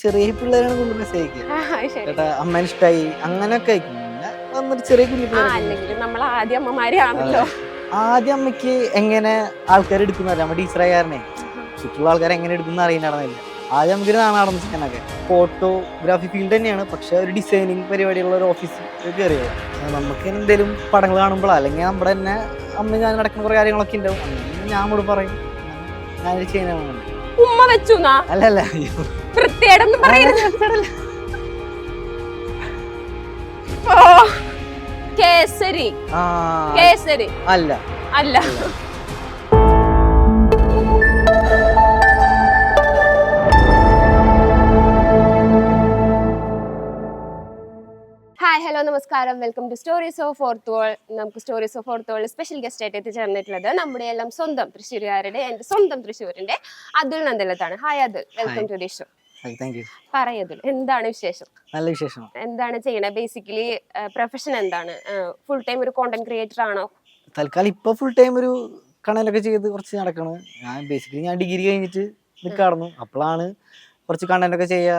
ചെറിയ പിള്ളേരാണ് കൂടുതൽ മെസ്സേജ് അയക്കുക. ചേട്ടാ അമ്മേനെ ഇഷ്ടമായി അങ്ങനെയൊക്കെ അയക്കും. പിന്നെ വന്നിട്ട് ചെറിയ കുഞ്ഞു അല്ലെങ്കിൽ നമ്മൾ ആദ്യം അമ്മമാരാണല്ലോ. ആദ്യം അമ്മയ്ക്ക് എങ്ങനെ ആൾക്കാർ എടുക്കുന്ന നമ്മുടെ ടീച്ചറായ കാരണേ ചുറ്റുള്ള ആൾക്കാർ എങ്ങനെ എടുക്കുന്ന അറിയുന്നതാണെന്നില്ല. ആദ്യം നമുക്കൊരു നാണാണെന്ന് ചെയ്യാനൊക്കെ. ഫോട്ടോഗ്രാഫി ഫീൽഡ് തന്നെയാണ്, പക്ഷെ ഒരു ഡിസൈനിങ് പരിപാടിയുള്ള ഒരു ഓഫീസിൽ കയറിയത്. നമുക്ക് എന്തെങ്കിലും പടങ്ങൾ കാണുമ്പോഴോ അല്ലെങ്കിൽ നമ്മുടെ തന്നെ അമ്മ ഞാൻ നടക്കുന്ന കുറെ കാര്യങ്ങളൊക്കെ ഉണ്ടാവും. അങ്ങനെ ഞാൻ കൂടെ പറയും ഞാനൊരു ചെയ്യുന്നതാണ്. ഉമ്മ വെച്ചു അല്ലല്ല കേസരി കേസരി അല്ല അല്ല. ഹായ് ഹലോ നമസ്കാരം, welcome to stories of fourth world. നമുക്ക് stories of fourth world special guest ആയിട്ട് എത്തിച്ചേർന്നിട്ടുള്ളത് നമ്മുടെ എല്ലാം സ്വന്തം തൃശ്ശൂരുകാരുടെ എൻ്റെ സ്വന്തം തൃശ്ശൂരിന്റെ അതുൽ നന്ദലത്താണ്. Hi Atul, welcome to the show. പറയതുൽ, എന്താണ് വിശേഷം? നല്ല വിശേഷം. എന്താണ് ചെയ്യണേ? ബേസിക്കലി പ്രൊഫഷൻ എന്താണ്? ഫുൾ ടൈം ഒരു കോണ്ടന്റ് ക്രിയേറ്റർ ആണോ? തൽക്കാലം ഇപ്പൊ ഫുൾ ടൈം ഒരു കണ്ടന്റൊക്കെ ചെയ്ത് കുറച്ച് നടക്കണ്. ഞാൻ ഡിഗ്രി കഴിഞ്ഞിട്ട് നിൽക്കാറുന്നു. അപ്പോഴാണ് കുറച്ച് കണ്ടന്റൊക്കെ ചെയ്യാ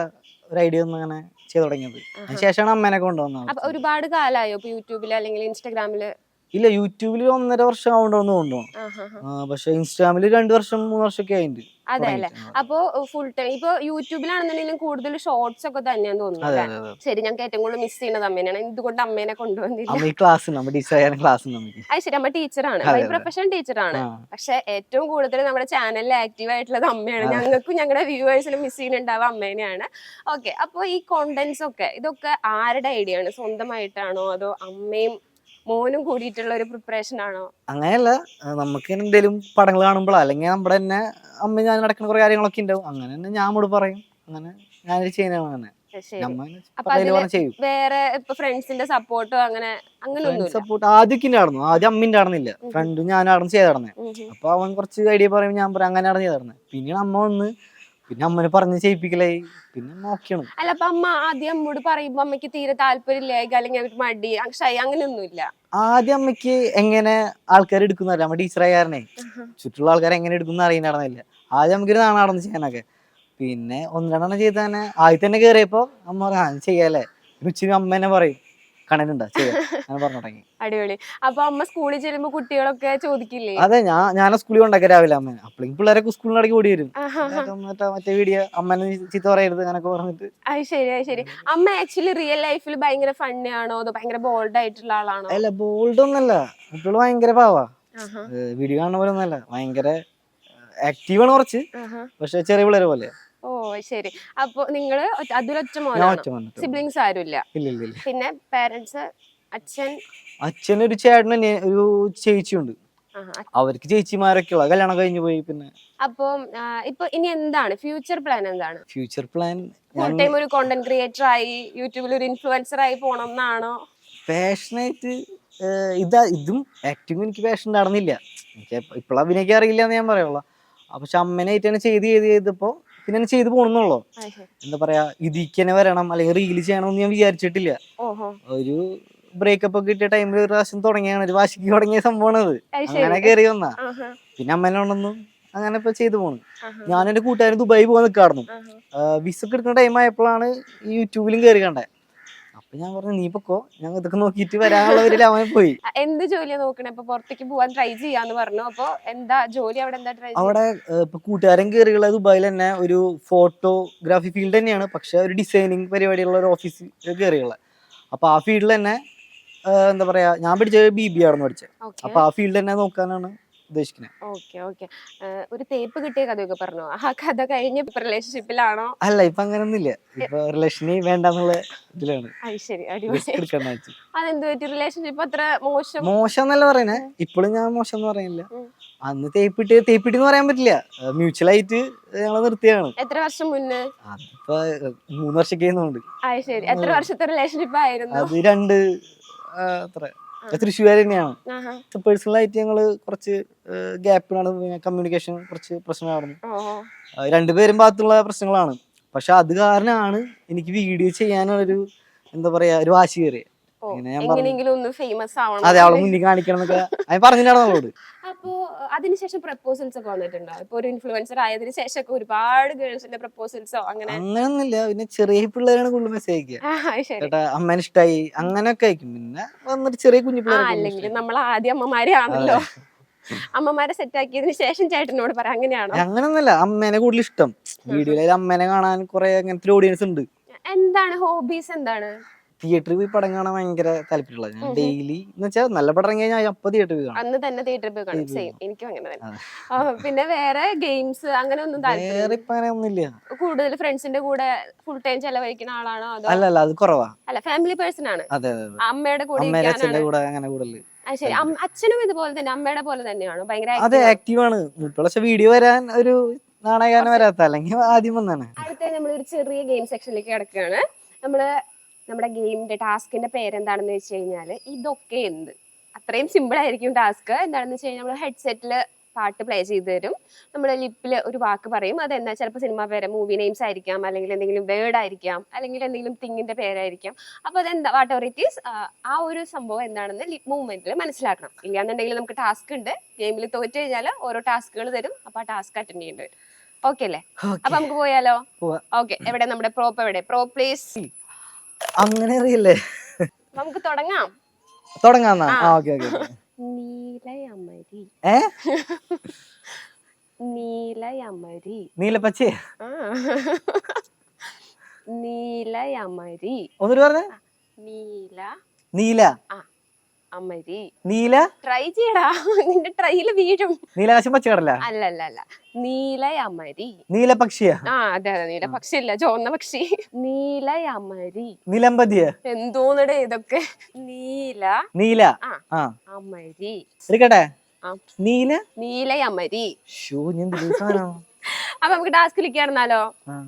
ഒരു ഐഡിയ ഒന്നും അങ്ങനെ ചെയ്തു തുടങ്ങിയത്. അതിനുശേഷമാണ് അമ്മേനെ കൊണ്ടുവന്നത്. ഒരുപാട് കാലമായോ ഇപ്പൊ യൂട്യൂബിൽ അല്ലെങ്കിൽ ഇൻസ്റ്റാഗ്രാമില്? ഇല്ല, യൂട്യൂബിൽ 1.5 വർഷം ആവുണ്ടോന്ന് കൊണ്ടുപോകണം. പക്ഷെ ഇൻസ്റ്റാഗ്രാമിൽ 2 വർഷം 3 വർഷമൊക്കെ ആയിട്ട്. അതെ അല്ലെ. അപ്പൊ ഫുൾ ടൈം ഇപ്പൊ യൂട്യൂബിലാണെന്നുണ്ടെങ്കിലും കൂടുതൽ ഷോർട്സ് ഒക്കെ തന്നെയാന്ന് തോന്നുന്നു. ശരി, ഞങ്ങൾക്ക് ഏറ്റവും കൂടുതൽ മിസ് ചെയ്യുന്നത് അമ്മേനെയാണ്. എന്തുകൊണ്ട് അമ്മേനെ കൊണ്ടുവന്നില്ല? അത് ശരി, അമ്മ ടീച്ചറാണ്, ബൈ പ്രൊഫഷൻ ടീച്ചറാണ്. പക്ഷെ ഏറ്റവും കൂടുതൽ നമ്മുടെ ചാനലിൽ ആക്റ്റീവ് ആയിട്ടുള്ളത് അമ്മയാണ്. ഞങ്ങൾക്കും ഞങ്ങളുടെ വ്യൂവേഴ്സിനും മിസ് ചെയ്യുന്നുണ്ടാവുക അമ്മേനെയാണ്. ഓക്കെ, അപ്പൊ ഈ കോണ്ടന്റ്സ് ഒക്കെ ഇതൊക്കെ ആരുടെ ഐഡിയ ആണ്? സ്വന്തമായിട്ടാണോ അതോ അമ്മയും മോനും കൂടിയിട്ടുള്ള ഒരു പ്രിപ്പറേഷൻ ആണോ? അങ്ങനെയല്ല, നമുക്ക് എന്തെങ്കിലും പടങ്ങൾ കാണുമ്പോഴോ അല്ലെങ്കിൽ നമ്മുടെ തന്നെ അമ്മ ഞാൻ നടക്കുന്ന കുറെ കാര്യങ്ങളൊക്കെ ഉണ്ടാവും. അങ്ങനെ തന്നെ ഞാൻ കൂടെ പറയും. അങ്ങനെ ഞാനൊരു ചെയ്യുന്നതാണ്. വേറെ ഇപ്പൊ ഫ്രണ്ട്സിന്റെ സപ്പോർട്ടോ അങ്ങനെ സപ്പോർട്ട് ആദ്യമൊക്കെ ഉണ്ടായിരുന്നു. ആദ്യം അമ്മ ആയിരുന്നില്ല, ഫ്രണ്ടും ഞാനായിരുന്നു ചെയ്തിടന്നേ. അപ്പൊ അവൻ കുറച്ച് ഐഡിയ പറയും, ഞാൻ പറയും, അങ്ങനെയാണ് ചെയ്തിടന്നത്. പിന്നീട് അമ്മ വന്ന് പിന്നെ അമ്മനെ പറഞ്ഞ് ചെയ്യിപ്പിക്കലായി. പിന്നെ നോക്കിയാണ്. അല്ല, അപ്പൊ അമ്മ ആദ്യം അമ്മോട് പറയുമ്പോ അമ്മയ്ക്ക് തീരെ താല്പര്യമില്ല അല്ലെങ്കിൽ ഒരു മടി അങ്ങനെയൊന്നുമില്ല? ആദ്യം അമ്മയ്ക്ക് എങ്ങനെ ആൾക്കാർ എടുക്കുന്ന നമ്മുടെ ടീച്ചറായ കാരണേ ചുറ്റുള്ള ആൾക്കാർ എങ്ങനെ എടുക്കുന്ന അറിയുന്നതാണെന്നില്ല. ആദ്യം നമുക്കൊരു നാണാണെന്ന് ചെയ്യാനൊക്കെ. പിന്നെ 1-2 ചെയ്ത് തന്നെ ആദ്യം തന്നെ കയറിയപ്പോ അമ്മ പറയാ ചെയ്യാല്ലേ. ഉച്ചയ്ക്ക് അമ്മ തന്നെ പറയും കണനുണ്ടാ ചെയ്യാൻ പറഞ്ഞു തുടങ്ങി. അടിപൊളി. അപ്പൊ അമ്മ സ്കൂളിൽ ചെല്ലുമ്പോ കുട്ടികളൊക്കെ ചോദിക്കില്ലേ? അതെ, ഞാൻ സ്കൂളിൽ കൊണ്ടാക്കി രാവിലെ അമ്മ. അപ്പോഴേക്കും പിള്ളേരൊക്കെ സ്കൂളിനടക്കി ഓടി വരും. മറ്റേ വീഡിയോ അമ്മനെ ചീത്ത പറയരുത് അങ്ങനൊക്കെ പറഞ്ഞിട്ട്. ശരി. അമ്മ ആക്ച്വലി റിയൽ ലൈഫിൽ ഭയങ്കര ഫണ്ണി ആണോ അതോ ഭയങ്കര ബോൾഡ് ആയിട്ടുള്ള ആളാണോ? അല്ല, ബോൾഡ് ഒന്നല്ല. കുട്ടികള് ഭയങ്കര പാവാ. വീഡിയോ കാണുന്ന പോലെ ഒന്നല്ല, ഭയങ്കര ആക്റ്റീവ് ആണ് കുറച്ച്. പക്ഷെ ചെറിയ പിള്ളേരെ പോലെ. ഓ ശരി. അപ്പൊ നിങ്ങള് അതിലൊറ്റ മോനാണോ? സിബ്ലിങ്സ് ആരുമില്ല? ഇല്ല. പിന്നെ പേരന്റ്സ്? അച്ഛനൊരു ചേട്ടനും ഒരു ചേച്ചിയുണ്ട്. അവർക്ക് ചേച്ചിമാരൊക്കെ ഉള്ള കല്യാണം കഴിഞ്ഞു പോയി. പിന്നെ അപ്പൊ ഇപ്പൊ ഇനി എന്താണ് ഫ്യൂച്ചർ പ്ലാൻ? എന്താണ് ഫ്യൂച്ചർ പ്ലാൻ? ഫുൾ ടൈം ഒരു കോണ്ടന്റ് ക്രിയേറ്റർ ആയി യൂട്യൂബിൽ ഒരു ഇൻഫ്ലുവൻസർ ആയി പോണം എന്നാണോ? പാഷനായിട്ട് ഇതും ആക്ടിങ് എനിക്ക് പാഷൻ ഉണ്ടായിരുന്നില്ല. എനിക്ക് ഇപ്പോഴും അഭിനയിക്കാൻ അറിയില്ല എന്ന് ഞാൻ പറയുള്ളൂ. പക്ഷെ അമ്മനായിട്ടാണ് ചെയ്തപ്പോ പിന്നെ ചെയ്ത് പോണെന്നുള്ളൂ. എന്താ പറയാ, ഇതിക്കന്നെ വരണം അല്ലെങ്കിൽ റീല് ചെയ്യണമെന്ന് ഞാൻ വിചാരിച്ചിട്ടില്ല. ഒരു ബ്രേക്കപ്പ് ഒക്കെ കിട്ടിയ ടൈമിൽ ഒരു പ്രാവശ്യം തുടങ്ങിയാണ്, ഒരു വാശിക്ക് തുടങ്ങിയ സംഭവമാണ് അത്. അങ്ങനെ കയറി വന്നാ പിന്നെ അമ്മേനെ ഉണ്ടെന്നും അങ്ങനെ ഇപ്പൊ ചെയ്തു പോണു. ഞാൻ എന്റെ കൂട്ടുകാരൻ ദുബായി പോകാൻ നിൽക്കായിരുന്നു. വിസ ഒക്കെ എടുക്കുന്ന ടൈം ആയപ്പോഴാണ് ഈ യൂട്യൂബിലും കയറി കണ്ടേ. അപ്പൊ ഞാൻ പറഞ്ഞു നീ പൊക്കോ, ഞാൻ ഇതൊക്കെ നോക്കിയിട്ട് വരാനുള്ളവരിൽ അവൻ പോയി. എന്ത് ജോലിയാ നോക്കണേ? ഇപ്പൊ പുറത്തേക്ക് പോവാൻ ട്രൈ ചെയ്യാന്ന് പറഞ്ഞു. അപ്പൊ എന്താ ജോലി അവിടെ? അവിടെ ഇപ്പൊ കൂട്ടുകാരൻ കയറിയുള്ള ദുബായിൽ തന്നെ ഒരു ഫോട്ടോഗ്രാഫി ഫീൽഡ് തന്നെയാണ്, പക്ഷെ ഒരു ഡിസൈനിങ് പരിപാടിയുള്ള ഒരു ഓഫീസിൽ കയറിയുള്ള. അപ്പൊ ആ ഫീൽഡിൽ തന്നെ എന്താ പറയാ, ഞാൻ പഠിച്ചത് BBA ആണെന്ന് പഠിച്ചത്. അപ്പൊ ആ ഫീൽഡ് തന്നെ നോക്കാനാണ് ഉദ്ദേശിക്കുന്നത്. ഓക്കെ. ഒരു തേപ്പ് കിട്ടിയ കഥയൊക്കെ പറഞ്ഞോ? ആ കഥ കഴിഞ്ഞ് റിലേഷൻഷിപ്പിലാണോ? അല്ല, ഇപ്പൊ അങ്ങനൊന്നുമില്ല. ഇപ്പൊ റിലേഷന് വേണ്ടെന്നുള്ള ഇതിലാണ്. അതെന്ത് പറ്റി? റിലേഷൻഷിപ്പ് അത്ര മോശം എന്നല്ല പറയുന്നേ. ഇപ്പോഴും ഞാൻ മോശം എന്ന് പറയുന്നില്ല. അന്ന് തേപ്പിട്ടെന്ന് പറയാൻ പറ്റില്ല. മ്യൂച്വൽ ആയിട്ട് ഞങ്ങള് നിർത്തിയാണ്. എത്ര വർഷം മുന്നേ? അതിപ്പോ 3 വർഷമൊക്കെ ഉണ്ട്. എത്ര വർഷത്തെ റിലേഷൻഷിപ്പ് ആയിരുന്നു? അത് തൃശ്ശൂര് തന്നെയാണ്. പേഴ്സണൽ ആയിട്ട് ഞങ്ങള് കുറച്ച് ഗ്യാപ്പിലാണ്. കമ്മ്യൂണിക്കേഷൻ കുറച്ച് പ്രശ്നമായിരുന്നു. രണ്ടുപേരും ഭാഗത്തുള്ള പ്രശ്നങ്ങളാണ്. പക്ഷെ അത് കാരണമാണ് എനിക്ക് വീഡിയോ ചെയ്യാനൊരു എന്താ പറയാ ഒരു വാശി കയറിയത്. ഇങ്ങനെ ഞാൻ എങ്ങനെയെങ്കിലും ഒന്ന് ഫേമസ് ആവണം. അതെ, അവളെ മുന്നിൽ കാണിക്കണം എന്നൊക്കെ അത് പറഞ്ഞിട്ടാണ് നമ്മളോട്. അപ്പോ അതിനുശേഷം പ്രപ്പോസൽസ് ഒക്കെ വന്നിട്ടുണ്ടോ? ഇപ്പൊ ഒരു ഇൻഫ്ലുവൻസർ ആയതിനു ശേഷം ഒക്കെ ഒരുപാട് ഗേൾസിന്റെ പ്രപ്പോസൽസോ അങ്ങനെ? അങ്ങനൊന്നുമില്ല. പിന്നെ ചെറിയ പിള്ളേരാണ് കൂടുതൽ മെസ്സേജ് അയക്കുക. ചേട്ടാ അമ്മേനെ ഇഷ്ടായി അങ്ങനെയൊക്കെ അയക്കും. പിന്നെ വന്നിട്ട് ചെറിയ കുഞ്ഞു പിള്ളേരൊക്കെ അല്ലെങ്കിൽ നമ്മൾ ആദ്യം അമ്മമാരെ ആണല്ലോ, അമ്മമാരെ സെറ്റ് ആക്കിയതിനു ശേഷം ചേട്ടനോട് പറയാം, അങ്ങനെയാണോ? അങ്ങനൊന്നുമല്ല, അമ്മേനെ കൂടുതൽ ഇഷ്ടം. വീഡിയോയിൽ അമ്മേനെ കാണാൻ കുറെ അങ്ങനത്തെ ഓഡിയൻസ് ഉണ്ട്. എന്താണ് ഹോബീസ്? എന്താണ്? തിയേറ്ററിൽ പോയി പടം കാണാൻ ഭയങ്കര താല്പര്യമുള്ളത്. ഞാൻ ഡെയിലി എന്ന് വെച്ചാൽ നല്ല പടം ഇറങ്ങി കഴിഞ്ഞാൽ അപ്പൊ തിയേറ്ററിൽ പോയി കാണാം. അന്ന് തന്നെ തിയേറ്ററിൽ പോയി കാണും. സെയിം, എനിക്കും അങ്ങനെ തന്നെ. പിന്നെ വേറെ ഗെയിംസ് അങ്ങനെ ഒന്നും വേറെ ഇപ്പൊ അങ്ങനെ ഒന്നുമില്ല. കൂടുതൽ ഫ്രണ്ട്സിന്റെ കൂടെ ഫുൾ ടൈം ചെലവഴിക്കുന്ന ആളാണോ അതോ? അല്ല, അത് കുറവാ. അല്ല, ഫാമിലി പേഴ്സൺ ആണ്. അതെ, അമ്മയുടെ കൂടെ അച്ഛന്റെ കൂടെ അങ്ങനെ കൂടുതൽ. ശരി, അച്ഛനും ഇതുപോലെ തന്നെ അമ്മയുടെ പോലെ തന്നെയാണോ? ഭയങ്കര അതെ, ആക്റ്റീവ് ആണ്. പക്ഷെ വീഡിയോ വരാൻ ഒരു നാണയകാരൻ വരാത്ത, അല്ലെങ്കിൽ ആദ്യം വന്നാണ്. അടുത്ത നമ്മളൊരു ചെറിയ ഗെയിം സെക്ഷനിലേക്ക് കിടക്കുകയാണ്. നമ്മുടെ ഗെയിമിന്റെ ടാസ്കിന്റെ പേരെന്താണെന്ന് വെച്ച് കഴിഞ്ഞാൽ ഇതൊക്കെ എന്ത്. അത്രയും സിമ്പിൾ ആയിരിക്കും ടാസ്ക്. എന്താണെന്ന് വെച്ച് കഴിഞ്ഞാൽ നമ്മൾ ഹെഡ്സെറ്റിൽ പാട്ട് പ്ലേ ചെയ്ത് തരും. നമ്മുടെ ലിപ്പിൽ ഒരു വാക്ക് പറയും. അതെന്താ, ചിലപ്പോൾ സിനിമ പേര്, മൂവി നെയിംസ് ആയിരിക്കാം, അല്ലെങ്കിൽ എന്തെങ്കിലും വേർഡ് ആയിരിക്കാം, അല്ലെങ്കിൽ എന്തെങ്കിലും തിങ്ങിന്റെ പേരായിരിക്കാം. അപ്പോൾ അതെന്താ, വാട്ട് എവർ ഇറ്റ് ഈസ്, ആ ഒരു സംഭവം എന്താണെന്ന് ലിപ് മൂവ്മെന്റിൽ മനസ്സിലാക്കണം. ഇല്ലാന്നുണ്ടെങ്കിൽ നമുക്ക് ടാസ്ക് ഉണ്ട്. ഗെയിമിൽ തോറ്റ് കഴിഞ്ഞാൽ ഓരോ ടാസ്കുകൾ തരും. അപ്പോൾ ആ ടാസ്ക് അറ്റൻഡ് ചെയ്യേണ്ടി വരും. ഓക്കെ അല്ലേ? അപ്പൊ നമുക്ക് പോയാലോ? ഓക്കെ. എവിടെ നമ്മുടെ പ്രോപ്പ്? എവിടെ പ്രോ? പ്ലീസ്. അങ്ങനെ അറിയില്ലേ? നമുക്ക് തുടങ്ങാം. തുടങ്ങാം. നീലയമരി. നീലയമരി. നീലപ്പച്ച. നീലയമരി. ഒന്നുകൂടി പറഞ്ഞേ. നീല അമരി. നീല. ട്രൈ ചെയ്യടാ, നിന്റെ ട്രൈയില് വീഴും. നീലാകാശം പച്ചക്കടല. അല്ല, നീലയമരി. നീലപക്ഷിയാ? അതെ, നീലപക്ഷി ഇല്ല, ചുവന്ന പക്ഷി. നീലയമരി. നിലമ്പതിയ. എന്തോന്നടേ ഇതൊക്കെ. നീല അമരി. എടുക്കട്ടെ. നീലയമരി. അപ്പൊ നമുക്ക് ടാസ്ക് ക്ലിക്ക് ആയിരുന്നാലോ?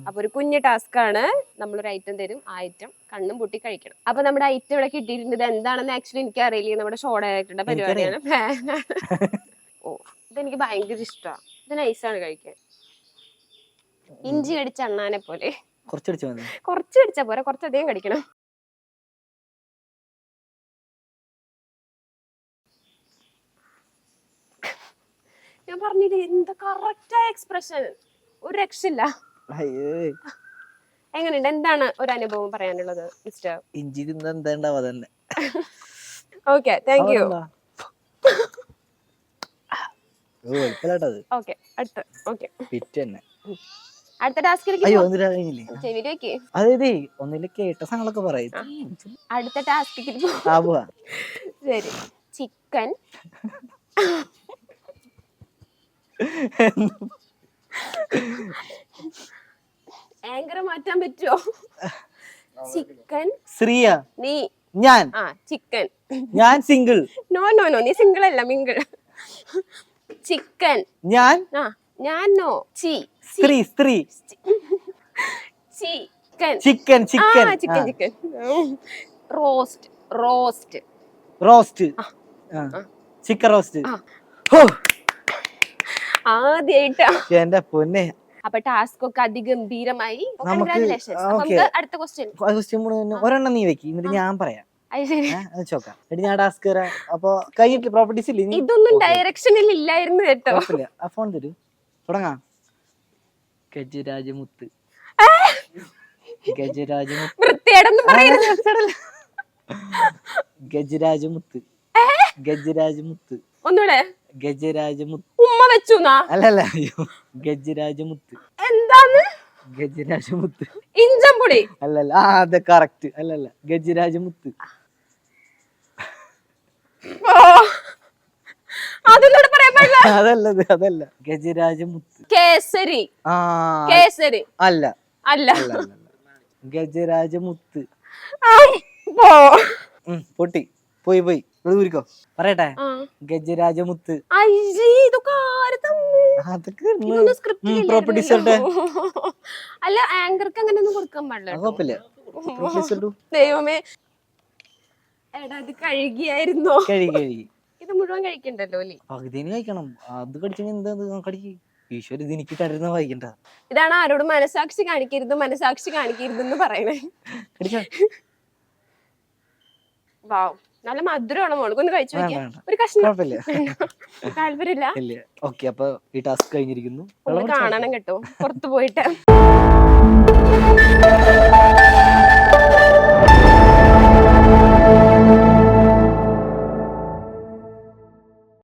അപ്പൊ ഒരു കുഞ്ഞു ടാസ്ക് ആണ്. നമ്മളൊരു ഐറ്റം തരും. ആ ഐറ്റം കണ്ണും പൂട്ടി കഴിക്കണം. അപ്പൊ നമ്മുടെ ഐറ്റം ഇവിടെ കിട്ടിയിട്ടുണ്ട്. എന്താണെന്ന് ആക്ച്വലി എനിക്ക് അറിയില്ല. നമ്മുടെ ഷോർട്ട് ആയിട്ടുള്ള പരിപാടിയാണ്. ഓ, ഇതെനിക്ക് ഭയങ്കര ഇഷ്ടമാണ്. ഇത് നൈസാണ് കഴിക്കാൻ. ഇഞ്ചി കടിച്ച അണ്ണാനെ പോലെ. കുറച്ച് കടിച്ചാ പോരാ, കുറച്ചധികം കടിക്കണം. ഞാൻ പറഞ്ഞില്ലേ, എന്താ കറക്റ്റായ എക്സ്പ്രഷൻ, ഒരു രക്ഷയില്ല. എങ്ങനെയുണ്ട്? എന്താണ് ഒരു അനുഭവം പറയാനുള്ളത് മിസ്റ്റർ? ഇഞ്ചി തിന്നാ തന്നെ. Okay, thank you. ഓക്കെ, അടുത്ത ടാസ്കിലേക്ക് കേട്ട പറയും. അടുത്ത ടാസ്കിലേക്ക് ശരി. ചിക്കൻ. ആങ്കർ മാറ്റാൻ പറ്റുമോ? ചിക്കൻ. ശ്രീയ. നീ. ഞാൻ. ചിക്കൻ. ഞാൻ സിംഗിൾ. നോ, നീ സിംഗിൾ അല്ല, മിംഗിൾ. ചിക്കൻ. ഞാൻ. ഞാൻ. നോ. സ്ത്രീ. Chicken. Chicken. Roast. Chicken roast. ആദ്യായിട്ടാ. എന്റെ പൊന്നെ. അപ്പൊ ടാസ്ക് ഒക്കെ അതിഗംഭീരമായി. അടുത്ത ക്വസ്റ്റ്യൻ ഒരെണ്ണം നീ വെക്ക്, എന്നിട്ട് ഞാൻ പറയാം. ഞാൻ ടാസ്ക് തരാം. അപ്പൊ കഴിഞ്ഞിട്ട് പ്രോപ്പർട്ടീസ് ഇല്ല. ഇതൊന്നും ഡയറക്ഷനിൽ ഇല്ലായിരുന്നു കേട്ടോ. ആ ഫോൺ തരൂ. തുടങ്ങാം. ഗജരാജമുത്ത്. വൃത്തിയേടൊന്നും പറയരുത്. ഗജരാജമുത്ത്. ഒന്നൂടെ. ഗജരാജമുത്ത്. ഉമ്മ വെച്ചുന്നാ? അല്ലല്ല, ഗജരാജമുത്ത്. എന്താണ് ഗജരാജമുത്ത്? ഇഞ്ചമ്പുളി. അല്ലല്ല, അത് കറക്റ്റ്. അല്ലല്ല, ഗജരാജമുത്ത്. അതൊന്നും പറയാൻ പാടില്ല. അതല്ല, ഗജരാജമുത്ത്. കേസരി. അല്ല, ഗജരാജമുത്ത്. പൊട്ടി. പോയി ഊരിക്കോ. പറയട്ടെ. ഗജരാജമുത്ത്. അല്ല, ആങ്കർക്ക് അങ്ങനെ ഒന്നും കൊടുക്കാൻ പാടില്ല. ദൈവമേ, എടാ ഇത് കഴുകിയായിരുന്നോ? കഴുകി. ഇത് മുഴുവൻ കഴിക്കണ്ടല്ലോ അല്ലേ? പകുതിന് കഴിക്കണം. അത് കടിച്ചെങ്കിൽ എന്താ കടിക്ക്. ഈശ്വര, ഇത് എനിക്ക് തരുന്ന വായിക്കണ്ട. ഇതാണ് ആരോട് മനസാക്ഷി കാണിക്കരുതെന്ന് പറയണേ. വാവ്, നല്ല മധുരമാണ്. മോൾക്കൊന്ന് കഴിച്ചു വേണ്ട നോക്കിയാ വേണ്ട ഒരു കഷ്ണം. കുഴപ്പമില്ല. താല്പര്യമില്ല. ഇല്ല. ഓക്കെ, അപ്പൊ ഈ ടാസ്ക് കഴിഞ്ഞിരിക്കുന്നു. ഒന്ന് കാണണം കേട്ടോ പുറത്തു പോയിട്ട്.